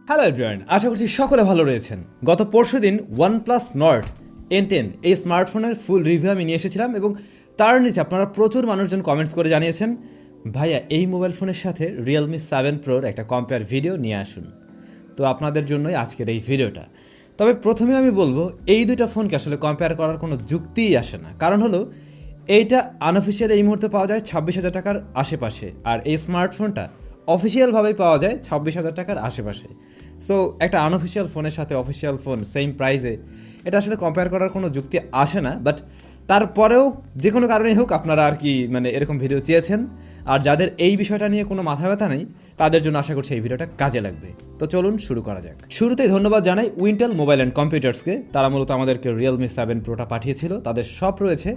Hello everyone, আশা করছি সকলে ভালো রয়েছেন। গত পরশুদিন OnePlus Nord N10 এই স্মার্টফোনের ফুল রিভিউ আমি নিয়ে এসেছিলাম এবং তার নিচে আপনারা প্রচুর মানুষজন কমেন্টস করে জানিয়েছেন ভাইয়া এই মোবাইল ফোনের সাথে Realme 7proর একটা কম্পেয়ার ভিডিও নিয়ে আসুন। তো আপনাদের জন্যই আজকের এই ভিডিওটা। তবে প্রথমে আমি বলবো এই দুইটা ফোনকে আসলে কম্পেয়ার করার কোনো যুক্তিই আসে না, কারণ হলো এইটা আনঅফিসিয়াল এই মুহূর্তে পাওয়া যায় 26,000 টাকার আশেপাশে, আর এই স্মার্টফোনটা অফিসিয়ালভাবেই পাওয়া যায় 26,000 টাকার আশেপাশে। সো একটা আনঅফিসিয়াল ফোনের সাথে অফিসিয়াল ফোন সেম প্রাইসে, এটা আসলে কম্পেয়ার করার কোনো যুক্তি আসে না। বাট তারপরেও যে কোনো কারণেই হোক আপনারা আর কি এরকম ভিডিও চেয়েছেন, আর যাদের এই বিষয়টা নিয়ে কোনো মাথা ব্যথা নেই তাদের জন্য আশা করছি এই ভিডিওটা কাজে লাগবে। তো চলুন শুরু করা যাক। শুরুতেই ধন্যবাদ জানাই উইন্টেল মোবাইল অ্যান্ড কম্পিউটার্সকে। তারা মূলত আমাদেরকে Realme 7proটা পাঠিয়েছিল। তাদের শপ রয়েছে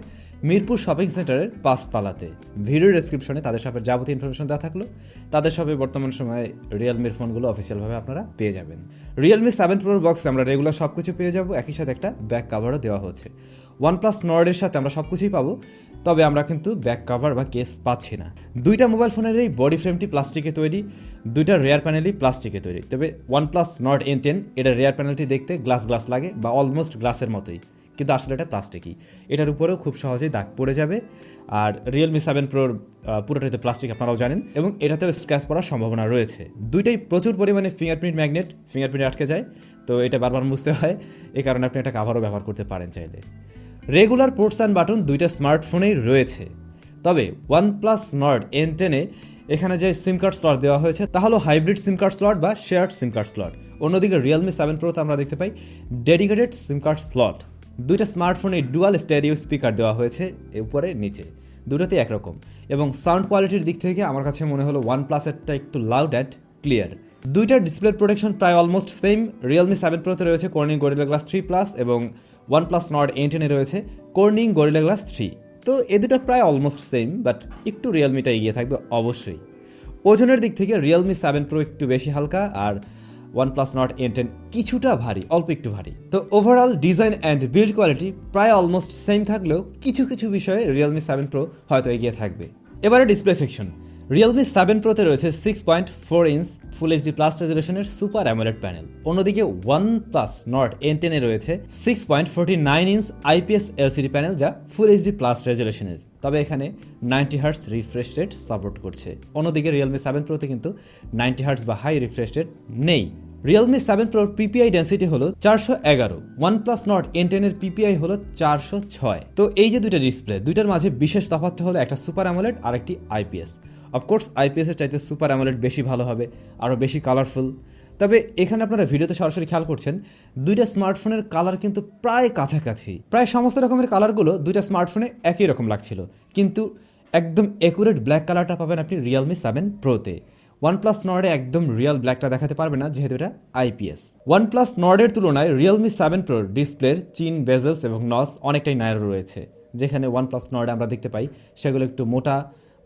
মিরপুর শপিং সেন্টারের 5 তলাতে। ভিডিও ডেসক্রিপশনে তাদের শপের যাবতীয় ইনফরমেশন দেওয়া থাকলো। তাদের শপে বর্তমান সময়ে রিয়েলমির ফোনগুলো অফিসিয়ালভাবে আপনারা পেয়ে যাবেন। Realme 7proর বক্সে আমরা রেগুলার সব কিছু পেয়ে যাবো, একই সাথে একটা ব্যাক কাভারও দেওয়া হচ্ছে। OnePlus Nordের সাথে আমরা সব কিছুই পাবো, তবে আমরা কিন্তু ব্যাক কাভার বা কেস পাচ্ছি না। দুইটা মোবাইল ফোনের এই বডি ফ্রেমটি প্লাস্টিকে তৈরি, দুইটা রেয়ার প্যানেলই প্লাস্টিকে তৈরি। তবে OnePlus Nord N10 এটার রেয়ার প্যানেলটি দেখতে গ্লাস লাগে বা অলমোস্ট গ্লাসের মতোই, কিন্তু আসলে এটা প্লাস্টিকই। এটার উপরেও খুব সহজেই দাগ পড়ে যাবে। আর Realme 7proর পুরোটাতে প্লাস্টিক আপনারাও জানেন, এবং এটাতেও স্ক্র্যাচ পড়ার সম্ভাবনা রয়েছে। দুইটাই প্রচুর পরিমাণে ফিঙ্গারপ্রিন্ট ম্যাগনেট, ফিঙ্গারপ্রিন্ট আটকে যায়, তো এটা বারবার মুছতে হয়। এই কারণে আপনি একটা কাভারও ব্যবহার করতে পারেন চাইলে। রেগুলার পোর্টস অ্যান্ড বাটন দুইটা স্মার্টফোনেই রয়েছে, তবে OnePlus Nord N10-এ এখানে যে সিম কার্ড স্লট দেওয়া হয়েছে তা হলো হাইব্রিড সিম কার্ড স্লট বা শেয়ার্ড সিম কার্ড স্লট। অন্যদিকে Realme 7proতে আমরা দেখতে পাই ডেডিকেটেড সিম কার্ড স্লট। দুইটা স্মার্টফোনে ডুয়াল স্টেরিও স্পিকার দেওয়া হয়েছে উপরে নিচে, দুটোতেই একরকম। এবং সাউন্ড কোয়ালিটির দিক থেকে আমার কাছে মনে হলো OnePlus-এরটা একটু লাউড অ্যান্ড ক্লিয়ার। দুইটার ডিসপ্লে প্রোটেকশন প্রায় অলমোস্ট সেম। Realme 7proতে রয়েছে কর্নিং গরিলা গ্লাস 3+ এবং OnePlus Nord N10-এ রয়েছে কর্নিং গরিলা গ্লাস 3। তো এ দুটো প্রায় অলমোস্ট সেম, বাট একটু রিয়েলমিটা এগিয়ে থাকবে অবশ্যই। ওজনের দিক থেকে Realme 7pro একটু বেশি হালকা, আর OnePlus Nord N10 কিছুটা ভারী, অল্প একটু ভারী। তো overall design and build quality প্রায় অলমোস্ট সেম থাকলেও কিছু কিছু বিষয়ে Realme 7pro হয়তো এগিয়ে থাকবে। এবারে ডিসপ্লে সেকশন। Realme 7proতে রয়েছে 6.4 ইঞ্চ ফুল এইচডি প্লাস রেজলিউশনের সুপার অ্যামোলেড প্যানেল। অন্যদিকে OnePlus Nord N10-এ রয়েছে 6.49 ইঞ্চ আইপিএস এলসিডি প্যানেল, যা ফুল এইচডি প্লাস রেজলিউশনের, তবে এখানে 90 হার্টজ রিফ্রেশ রেট সাপোর্ট করছে। অন্যদিকে Realme 7proতে কিন্তু 90 হার্টজ বা হাই রিফ্রেশ রেট নেই। Realme 7proর পিপিআই ডেন্সিটি হলো 411, OnePlus Nord N10-এর পিপিআই হলো 406। তো এই যে দুইটা ডিসপ্লে, দুইটার মাঝে বিশেষ তফাৎটা হলো একটা সুপার অ্যামোলেড আর একটি আইপিএস। অফকোর্স আইপিএসের চাইতে সুপার অ্যামোলেড বেশি ভালো হবে, আরও বেশি কালারফুল। তবে এখানে আপনারা ভিডিওতে সরাসরি খেয়াল করছেন দুইটা স্মার্টফোনের কালার কিন্তু প্রায় কাছাকাছি। প্রায় সমস্ত রকমের কালারগুলো দুইটা স্মার্টফোনে একই রকম লাগছিল, কিন্তু একদম একুরেট ব্ল্যাক কালারটা পাবেন আপনি Realme 7proতে। OnePlus Nord-এ একদম রিয়েল ব্ল্যাকটা দেখাতে পারবে না, যেহেতু এটা আইপিএস। OnePlus Nord-এর তুলনায় Realme 7proর ডিসপ্লের চিন, বেজেলস এবং নস অনেকটাই ন্যারো রয়েছে, যেখানে OnePlus Nord-এ আমরা দেখতে পাই সেগুলো একটু মোটা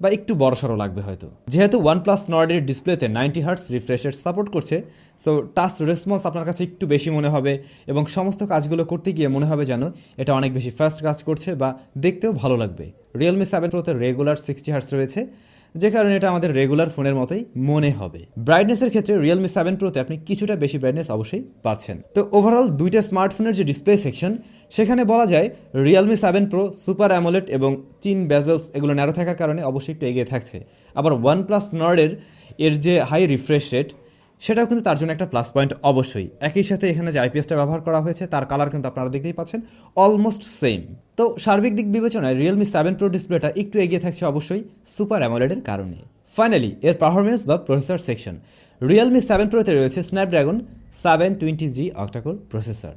বা একটু বড়সড় লাগবে হয়তো। যেহেতু OnePlus Nord-এর ডিসপ্লেতে 90 হার্টজ রিফ্রেশ রেট সাপোর্ট করছে, সো টাচ রেসপন্স আপনার কাছে একটু বেশি মনে হবে, এবং সমস্ত কাজগুলো করতে গিয়ে মনে হবে যেন এটা অনেক বেশি ফাস্ট কাজ করছে, বা দেখতেও ভালো লাগবে। Realme 7proতে রেগুলার 60 হার্টজ রয়েছে, যে কারণে এটা আমাদের রেগুলার ফোনের মতোই মনে হবে। ব্রাইটনেসের ক্ষেত্রে Realme 7proতে আপনি কিছুটা বেশি ব্রাইটনেস অবশ্যই পাচ্ছেন। তো ওভারঅল দুইটা স্মার্টফোনের যে ডিসপ্লে সেকশন, সেখানে বলা যায় Realme 7pro সুপার অ্যামোলেড এবং চিন, বেজেলস এগুলো ন্যারো থাকার কারণে অবশ্যই একটু এগিয়ে থাকছে। আবার OnePlus Nord-এর যে হাই রিফ্রেশ রেট, সেটাও কিন্তু তার জন্য একটা প্লাস পয়েন্ট অবশ্যই। একই সাথে এখানে যে আইপিএসটা ব্যবহার করা হয়েছে তার কালার কিন্তু আপনারা দেখতেই পাচ্ছেন অলমোস্ট সেম। তো সার্বিক দিক বিবেচনায় Realme 7pro ডিসপ্লেটা একটু এগিয়ে থাকছে অবশ্যই সুপার অ্যামোলেডের কারণে। ফাইনালি এর পারফরমেন্স বা প্রসেসর সেকশন। Realme 7proতে রয়েছে Snapdragon 720G octa-core processor.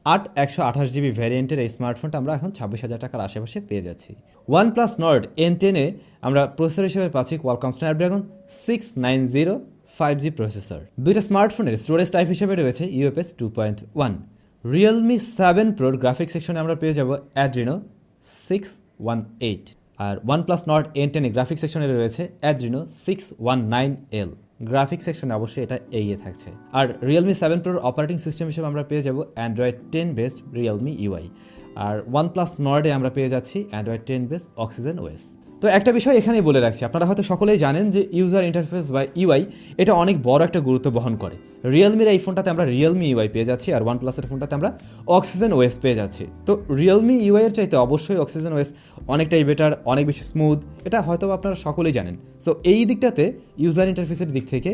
128GB ভ্যারিয়েন্টের এই স্মার্টফোনটা আমরা এখন 26,000 টাকার আশেপাশে পেয়ে যাচ্ছি। OnePlus Nord N10-এ আমরা প্রসেসর হিসেবে পাচ্ছি কোয়ালকম স্ন্যাপড্রাগন 690 5G প্রসেসর। দুইটা স্মার্টফোনের স্টোরেজ টাইপ হিসেবে রয়েছে UFS 2.1। Realme 7proর গ্রাফিক সেকশনে আমরা পেয়ে যাব Adreno 618, আর OnePlus Nord N10-এ গ্রাফিক সেকশনে রয়েছে Adreno 619L। গ্রাফিক সেকশনে অবশ্যই এটা এগিয়ে থাকছে। আর Realme 7proর অপারেটিং সিস্টেম হিসেবে আমরা পেয়ে যাব Android 10 বেসড Realme UI, আর OnePlus Nord-এ আমরা পেয়ে যাচ্ছি Android 10 বেসড Oxygen OS। তো একটা বিষয় এখানেই বলে রাখছি, আপনারা হয়তো সকলেই জানেন যে ইউজার ইন্টারফেস বা ইউআই এটা অনেক বড় একটা গুরুত্ব বহন করে। রিয়েলমির এই ফোনটাতে আমরা রিয়েলমি ইউআই পেয়ে যাচ্ছি, আর ওয়ানপ্লাসের ফোনটাতে আমরা অক্সিজেন ওএস পেয়ে যাচ্ছি। তো রিয়েলমি ইউআই এর চাইতে অবশ্যই অক্সিজেন ওএস অনেকটাই বেটার, অনেক বেশি স্মুথ, এটা হয়তো আপনারা সকলেই জানেন। সো এই দিকটাতে ইউজার ইন্টারফেসের দিক থেকে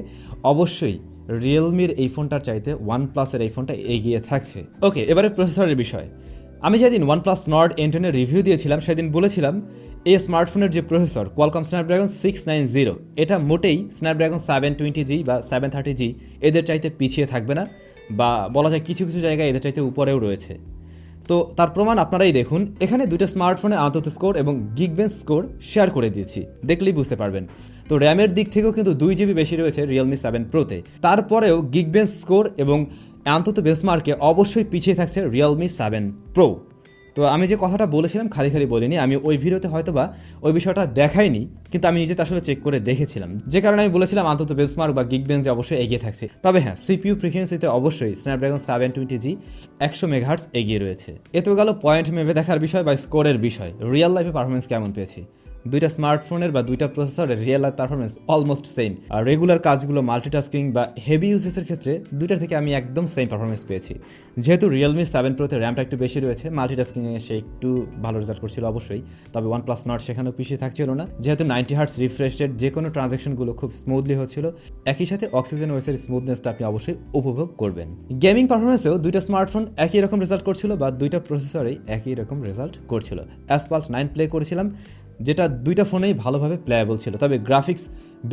অবশ্যই রিয়েলমির এই ফোনটার চাইতে ওয়ানপ্লাসের এই ফোনটা এগিয়ে থাকছে। ওকে, এবারে প্রসেসরের বিষয়। আমি যেদিন OnePlus Nord N10 এর রিভিউ দিয়েছিলাম সেদিন বলেছিলাম এই স্মার্টফোনের যে প্রসেসর Qualcomm Snapdragon 690 এটা মোটেই Snapdragon 720g বা 730g এদের চাইতে পিছিয়ে থাকবে না, বা বলা যায় কিছু কিছু জায়গায় এদের চাইতে উপরেও রয়েছে। তো তার প্রমাণ আপনারাই দেখুন, এখানে দুইটা স্মার্টফোনের আন্তত স্কোর এবং গিগবেঞ্চ স্কোর শেয়ার করে দিয়েছি, দেখলেই বুঝতে পারবেন। তো র্যামের দিক থেকেও কিন্তু 2GB বেশি রয়েছে Realme 7 Proতে, তারপরেও গিগবেঞ্চ স্কোর এবং অন্তত বেঞ্চমার্কে অবশ্যই পিছিয়ে থাকছে Realme 7 Pro। তো আমি যে কথাটা বলেছিলাম খালি খালি বলিনি, আমি ওই ভিডিওতে হয়তো বা ওই বিষয়টা দেখাইনি, কিন্তু আমি নিজেতে আসলে চেক করে দেখেছিলাম, যে কারণে আমি বলেছিলাম অন্তত বেঞ্চমার্ক বা গিগবেঞ্চে অবশ্যই এগিয়ে থাকছে। তবে হ্যাঁ, সিপিইউ ফ্রিকোয়েন্সিতে অবশ্যই Snapdragon 720g 100 মেগাহার্টজ এগিয়ে রয়েছে। এ তো গেল পয়েন্ট মেপে দেখার বিষয় বা স্কোরের বিষয়। রিয়েল লাইফে পারফরমেন্স কেমন পেয়েছি? দুইটা স্মার্টফোনের বা দুইটা প্রসেসরের real life performance almost same, আর রেগুলার কাজগুলো মাল্টিটাস্কিং বা হেভি ইউজেসের ক্ষেত্রে দুইটার থেকে আমি একদম সেম পারফরমেন্স পেয়েছি। যেহেতু Realme 7 Proতে র্যামটা একটু বেশি রয়েছে, মাল্টিটাস্কিংয়ে সে একটু ভালো রেজাল্ট করছিল অবশ্যই, তবে OnePlus Nord সেখানেও পিছিয়ে থাকছিল না, যেহেতু 90 হার্টজ রিফ্রেশ রেট, যে কোনো ট্রানজ্যাকশনগুলো খুব স্মুথলি হচ্ছিল। একই সাথে অক্সিজেন ওএসের স্মুথনেসটা আপনি অবশ্যই উপভোগ করবেন। গেমিং পারফরমেন্সেও দুইটা স্মার্টফোন একই রকম রেজাল্ট করছিল, বা দুইটা প্রসেসরেই একই রকম রেজাল্ট করছিল। Asphalt 9 প্লে করেছিলাম, যেটা দুইটা ফোনেই ভালোভাবে প্লেয়েবল ছিল, তবে গ্রাফিক্স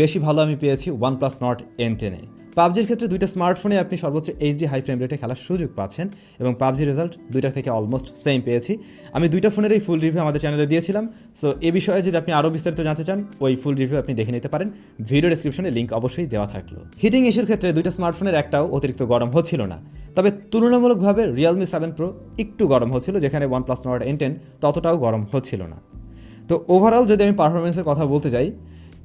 বেশি ভালো আমি পেয়েছি OnePlus Nord N10 এ। পাবজির ক্ষেত্রে দুইটা স্মার্টফোনে আপনি সর্বোচ্চ এইচডি হাই ফ্রেম রেটে খেলার সুযোগ পাচ্ছেন, এবং পাবজি রেজাল্ট দুইটা থেকে অলমোস্ট সেম পেয়েছি। আমি দুইটা ফোনের এই ফুল রিভিউ আমাদের চ্যানেলে দিয়েছিলাম, সো এ বিষয়ে যদি আপনি আরও বিস্তারিত জানতে চান ওই ফুল রিভিউ আপনি দেখে নিতে পারেন, ভিডিও ডেসক্রিপশনে লিঙ্ক অবশ্যই দেওয়া থাকলো। হিটিং ইস্যুর ক্ষেত্রে দুইটা স্মার্টফোনের একটাও অতিরিক্ত গরম হচ্ছিল না, তবে তুলনামূলকভাবে Realme 7 Pro একটু গরম হচ্ছিল, যেখানে OnePlus Nord N10 ততটাও গরম হচ্ছিল না। তো ওভারঅল যদি আমি পারফরমেন্সের কথা বলতে যাই,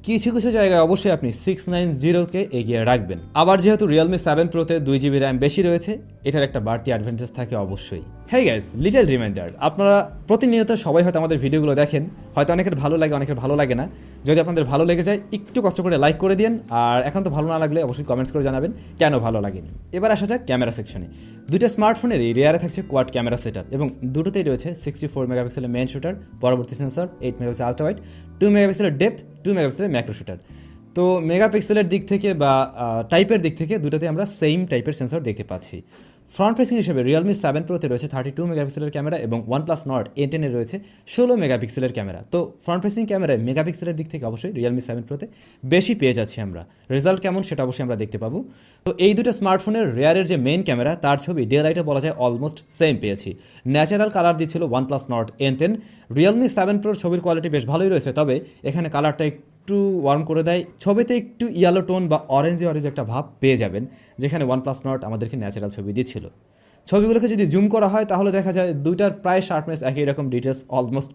কিছু কিছু জায়গায় অবশ্যই আপনি 690কে এগিয়ে রাখবেন। আবার যেহেতু Realme 7 Proতে 2GB র্যাম বেশি রয়েছে, এটার একটা বাড়তি অ্যাডভান্টেজ থাকে অবশ্যই। হেই গাইস, লিটল রিমাইন্ডার, আপনারা প্রতিনিয়ত সবাই হয়তো আমাদের ভিডিওগুলো দেখেন, হয়তো অনেকের ভালো লাগে অনেকের ভালো লাগে না। যদি আপনাদের ভালো লেগে যায় একটু কষ্ট করে লাইক করে দিন, আর এখন তো ভালো না লাগলে অবশ্যই কমেন্টস করে জানাবেন কেন ভালো লাগেনি। এবার আসা যাক ক্যামেরা সেকশনে। দুইটা স্মার্টফোনেরই রেয়ারে থাকছে কোয়াড ক্যামেরা সেটআপ, এবং দুটোতেই রয়েছে 64 মেগাপিক্সেলের মেইন শুটার, পরবর্তী সেন্সর 8 মেগাপিক্সেল আলট্রা ওয়াইড, 2 মেগাপিক্সেলের ডেপথ, 2 মেগাপিক্সেলের ম্যাক্রো শুটার। তো মেগাপিক্সেলের দিক থেকে বা টাইপের দিক থেকে দুটোতে আমরা সেম টাইপের সেন্সর দেখতে পাচ্ছি। ফ্রন্ট ফেসিং হিসেবে Realme 7 Proতে রয়েছে 32 মেগাপিক্সেলের ক্যামেরা, এবং OnePlus Nord N10 এ রয়েছে 16 মেগাপিক্সেলের ক্যামেরা। তো ফ্রন্ট ফেসিং ক্যামেরায় মেগাপিক্সেলের দিক থেকে অবশ্যই Realme 7 Proতে বেশি পেয়ে যাচ্ছি আমরা। রেজাল্ট কেমন সেটা অবশ্যই আমরা দেখতে পাবো। তো এই দুটো স্মার্টফোনের রেয়ারের যে মেইন ক্যামেরা, তার ছবি ডে লাইটে বলা যায় অলমোস্ট সেম পেয়েছি। ন্যাচারাল কালার দিচ্ছিল OnePlus Nord N10। Realme 7 Proর ছবির কোয়ালিটি বেশ ভালোই রয়েছে, তবে এখানে কালারটা একটু ওয়ার্ম করে দেয়, ছবিতে একটু ইয়েলো টোন বা অরেঞ্জ একটা ভাব পেয়ে যাবেন, যেখানে OnePlus Nord আমাদেরকে ন্যাচারাল ছবি দিচ্ছিল। ছবিগুলোকে যদি জুম করা হয় তাহলে দেখা যায় দুইটার প্রায় শার্পনেস একই রকম, ডিটেলস অলমোস্ট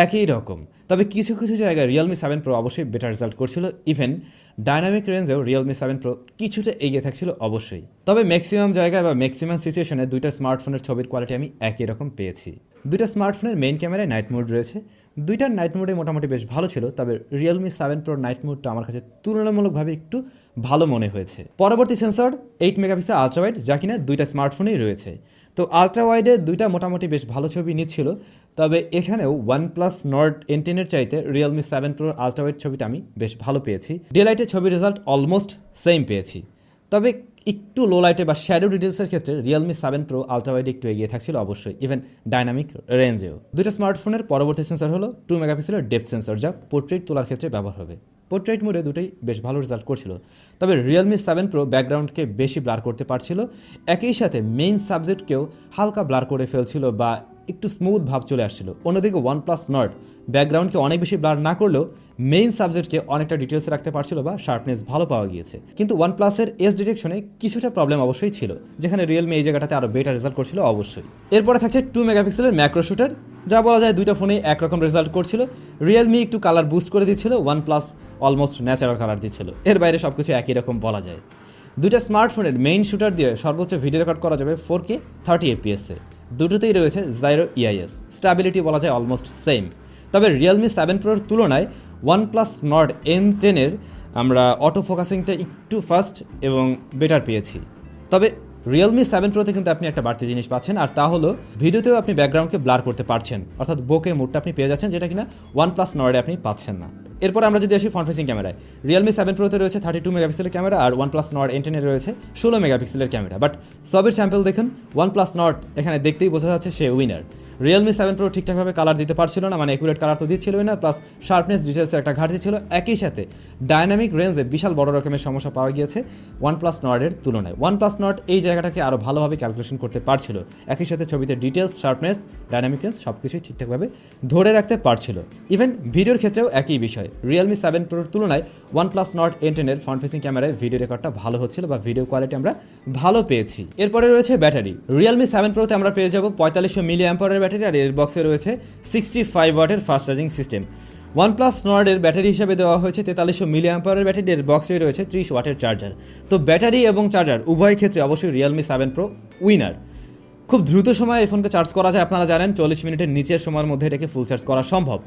একই রকম, তবে কিছু কিছু জায়গায় Realme 7 Pro অবশ্যই বেটার রেজাল্ট করছিল। ইভেন ডাইনামিক রেঞ্জেও Realme 7 Pro কিছুটা এগিয়ে থাকছিল অবশ্যই, তবে ম্যাক্সিমাম জায়গায় বা ম্যাক্সিমাম সিচুয়েশনে দুইটা স্মার্টফোনের ছবির কোয়ালিটি আমি একই রকম পেয়েছি। দুইটা স্মার্টফোনের মেইন ক্যামেরায় নাইট মোড রয়েছে, দুইটার নাইট মোডে মোটামুটি বেশ ভালো ছিল, তবে Realme 7 Pro নাইট মোডটা আমার কাছে তুলনামূলকভাবে একটু ভালো মনে হয়েছে। পরবর্তী সেন্সর 8 মেগাপিক্সেল আলট্রা ওয়াইড, যা কিনা দুইটা স্মার্টফোনেই রয়েছে। তো আলট্রা ওয়াইডে দুইটা মোটামুটি বেশ ভালো ছবি নিচ্ছিল, তবে এখানেও OnePlus Nord N10 এর চাইতে Realme 7 Pro আলট্রা ওয়াইড ছবিটা আমি বেশ ভালো পেয়েছি। ডে লাইটে ছবির রেজাল্ট অলমোস্ট সেম পেয়েছি, তবে একটু লো লাইটে বা শ্যাডো ডিটেলসের ক্ষেত্রে Realme 7 Pro আলট্রা ওয়াইড একটু এগিয়ে থাকছিল অবশ্যই, ইভেন ডাইনামিক রেঞ্জেও। দুইটা স্মার্টফোনের পরবর্তী সেন্সর হলো 2 মেগাপিক্সেলের ডেপথ সেন্সর, যা পোর্ট্রেট তোলার ক্ষেত্রে ব্যবহার হবে। পোর্ট্রেট মোডে দুটোই বেশ ভালো রেজাল্ট করছিল, তবে Realme 7 Pro ব্যাকগ্রাউন্ডকে বেশি ব্লার করতে পারছিল, একই সাথে মেইন সাবজেক্টকেও হালকা ব্লার করে ফেলছিল বা একটু স্মুথ ভাব চলে আসছিল। অন্যদিকে OnePlus Nord ব্যাকগ্রাউন্ডকে অনেক বেশি ব্লার না করলেও মেইন সাবজেক্টকে অনেকটা ডিটেলসে রাখতে পারছিল বা শার্পনেস ভালো পাওয়া গিয়েছে। কিন্তু OnePlus-এর এজ ডিটেকশনে কিছুটা প্রবলেম অবশ্যই ছিল, যেখানে Realme এই জায়গাটাতে আরও বেটার রেজাল্ট করছিল অবশ্যই। এরপরে থাকছে 2 মেগাপিক্সেলের ম্যাক্রো শুটার, যা বলা যায় দুইটা ফোনেই একরকম রেজাল্ট করছিল। Realme একটু কালার বুস্ট করে দিচ্ছিল, OnePlus অলমোস্ট ন্যাচারাল কালার দিচ্ছিল, এর বাইরে সব কিছু একই রকম বলা যায়। দুইটা স্মার্টফোনের মেইন শুটার দিয়ে সর্বোচ্চ ভিডিও রেকর্ড করা যাবে 4K 30 FPS-এ। দুটোতেই রয়েছে জাইরো EIS, স্ট্যাবিলিটি বলা যায় অলমোস্ট সেম। তবে রিয়েলমি 7 প্রোর তুলনায় OnePlus Nord N10-এর আমরা অটো ফোকাসিংটা একটু ফাস্ট এবং বেটার পেয়েছি। তবে রিয়েলমি 7 প্রোতে কিন্তু আপনি একটা বাড়তি জিনিস পাচ্ছেন, আর তা হলো ভিডিওতেও আপনি ব্যাকগ্রাউন্ডকে ব্লার করতে পারছেন, অর্থাৎ বোকে মোডটা আপনি পেয়ে যাচ্ছেন, যেটা কিনা OnePlus Nord-এ আপনি পাচ্ছেন না। এরপর আমরা যদি আসি ফ্রন্ট ফেসিং ক্যামেরায়, রিয়েলমি 7 প্রোতে রয়েছে 32 মেগাপিক্সেলের ক্যামেরা আর OnePlus Nord N10-এ রয়েছে 16 মেগাপিক্সেলের ক্যামেরা। বাট সবের স্যাম্পল দেখুন, OnePlus Nord এখানে দেখতেই বোঝা যাচ্ছে সে উইনার। রিয়েলমি 7 প্রো ঠিকঠাকভাবে কালার দিতে পারছিল না, মানে অ্যাকুরেট কালার তো দিচ্ছিলই না, প্লাস শার্পনেস ডিটেলসের একটা ঘাটতি ছিল। একই সাথে ডায়নামিক রেঞ্জে বিশাল বড় রকমের সমস্যা পাওয়া গিয়েছে OnePlus Nord-এর তুলনায়। OnePlus Nord এই জায়গাটাকে আরও ভালোভাবে ক্যালকুলেশন করতে পারছিল, একই সাথে ছবিতে ডিটেলস, শার্পনেস, ডায়নামিক রেঞ্জ সব কিছুই ঠিকঠাকভাবে ধরে রাখতে পারছিল। ইভেন ভিডিওর ক্ষেত্রেও একই বিষয়, রিয়েলমি 7 প্রোর তুলনায় OnePlus Nord N10-এর ফ্রন্ট ফেসিং ক্যামেরায় ভিডিও রেকর্ডটা ভালো হচ্ছিল বা ভিডিও কোয়ালিটি আমরা ভালো পেয়েছি। এরপরে রয়েছে ব্যাটারি, রিয়েলমি 7 প্রোতে আমরা পেয়ে যাব 4500 mAh ব্যাটারি, আর এর বক্সে রয়েছে 65 ওয়াটের ফাস্ট চার্জিং সিস্টেম। OnePlus Nord-এর ব্যাটারি হিসেবে দেওয়া হয়েছে 4300 mAh ব্যাটারি, এর বক্সে রয়েছে 30 ওয়াটের চার্জার। তো ব্যাটারি এবং চার্জার উভয় ক্ষেত্রে অবশ্যই রিয়েলমি 7 প্রো উইনার। খুব দ্রুত সময়ে এই ফোনকে চার্জ করা যায়, আপনারা জানেন 40 মিনিটের নিচের সময়ের মধ্যে এটাকে ফুল চার্জ করা সম্ভব।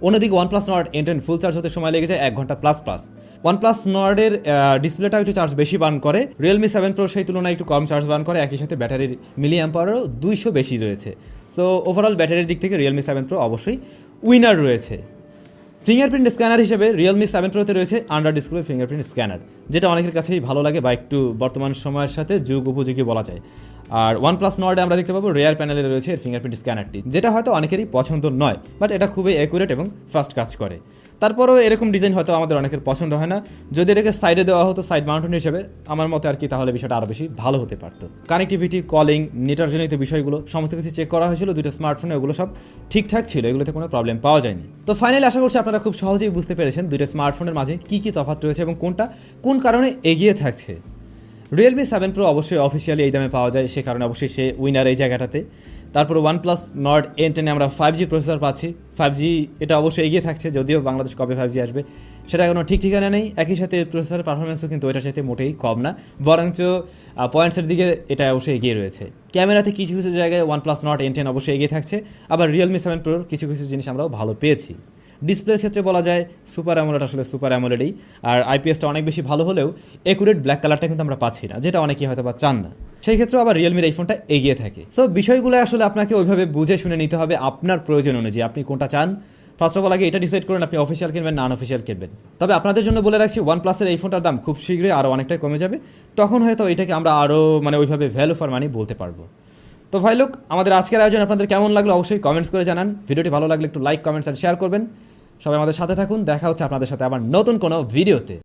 অন্যদিকে OnePlus Nord N10 full charge হতে সময় লেগে যায় 1 ঘন্টা প্লাস। OnePlus Nord-এর ডিসপ্লেটাও একটু চার্জ বেশি বার্ন করে, রিয়েলমি 7 প্রো সেই তুলনায় একটু কম চার্জ বার্ন করে, একই সাথে ব্যাটারির মিলিঅ্যাম্পারও 200 বেশি রয়েছে। সো ওভারঅল ব্যাটারির দিক থেকে রিয়েলমি 7 প্রো অবশ্যই উইনার রয়েছে। ফিঙ্গারপ্রিন্ট স্ক্যানার হিসেবে রিয়েলমি 7 প্রোতে রয়েছে আন্ডার ডিসপ্লে ফিঙ্গারপ্রিন্ট স্ক্যানার, যেটা অনেকের কাছেই ভালো লাগে বা একটু বর্তমান সময়ের সাথে যুগ উপযোগী বলা যায়। আর OnePlus Nord-এ আমরা দেখতে পাবো রেয়ার প্যানেলে রয়েছে এর ফিঙ্গারপ্রিন্ট স্ক্যানারটি, যেটা হয়তো অনেকেরই পছন্দ নয়, বাট এটা খুবই অ্যাকুরেট এবং ফাস্ট কাজ করে। তারপরেও এরকম ডিজাইন হয়তো আমাদের অনেকের পছন্দ হয় না, যদি এটাকে সাইডে দেওয়া হতো সাইড মাউন্টেন হিসেবে আমার মতে আর কি, তাহলে বিষয়টা আরও বেশি ভালো হতে পারতো। কানেক্টিভিটি, কলিং, নেটওয়ার্কজনিত বিষয়গুলো সমস্ত কিছু চেক করা হয়েছিল দুটো স্মার্টফোনে, ওগুলো সব ঠিকঠাক ছিল, এগুলোতে কোনো প্রবলেম পাওয়া যায়নি। তো ফাইনালি আশা করছি আপনারা খুব সহজেই বুঝতে পেরেছেন দুটো স্মার্টফোনের মাঝে কী কী তফাৎ রয়েছে এবং কোনটা কোন কারণে এগিয়ে থাকছে। রিয়েলমি 7 প্রো অবশ্যই অফিসিয়ালি এই দামে পাওয়া যায়, সে কারণে অবশ্যই সে উইনার এই জায়গাটাতে। তারপর OnePlus Nord N10-এ আমরা 5G প্রসেসর পাচ্ছি, 5G এটা অবশ্যই এগিয়ে থাকছে, যদিও বাংলাদেশ কবে 5G আসবে সেটা কোনো ঠিক ঠিকানা নেই। একই সাথে প্রসেসরের পারফরমেন্সও কিন্তু ওইটার সাথে মোটেই কম না, বরঞ্চ পয়েন্টসের দিকে এটা অবশ্যই এগিয়ে রয়েছে। ক্যামেরাতে কিছু কিছু জায়গায় OnePlus Nord N10 অবশ্যই এগিয়ে থাকছে, আবার রিয়েলমি 7 প্রোর কিছু কিছু জিনিস আমরাও ভালো পেয়েছি। ডিসপ্লের ক্ষেত্রে বলা যায় সুপার অ্যামোলেড আসলে সুপার অ্যামোলেডই, আর আইপিএসটা অনেক বেশি ভালো হলেও একুরেট ব্ল্যাক কালারটা কিন্তু আমরা পাচ্ছি না, যেটা অনেকেই হয়তো বা চান না। সেই ক্ষেত্রেও আবার রিয়েলমির এই ফোনটা এগিয়ে থাকে। সো বিষয়গুলো আসলে আপনাকে ওইভাবে বুঝে শুনে নিতে হবে আপনার প্রয়োজন অনুযায়ী, আপনি কোনটা চান। ফার্স্ট অফ অল আগে এটা ডিসাইড করুন আপনি অফিসিয়াল কিনবেন না আনঅফিসিয়াল কিনবেন। তবে আপনাদের জন্য বলে রাখছি OnePlus-এর এই ফোনটার দাম খুব শীঘ্রই আরও অনেকটাই কমে যাবে, তখন হয়তো এটাকে আমরা আরও ওইভাবে ভ্যালু ফর মানি বলতে পারবো। তো ভাই লোক, আমাদের আজকের আয়োজন আপনাদের কেমন লাগলো অবশ্যই কমেন্টস করে জানান। ভিডিওটি ভালো লাগলে একটু লাইক, কমেন্টস আর শেয়ার করবেন। সবাই আমাদের সাথে থাকুন, দেখা হচ্ছে আপনাদের সাথে আবার নতুন কোনো ভিডিওতে।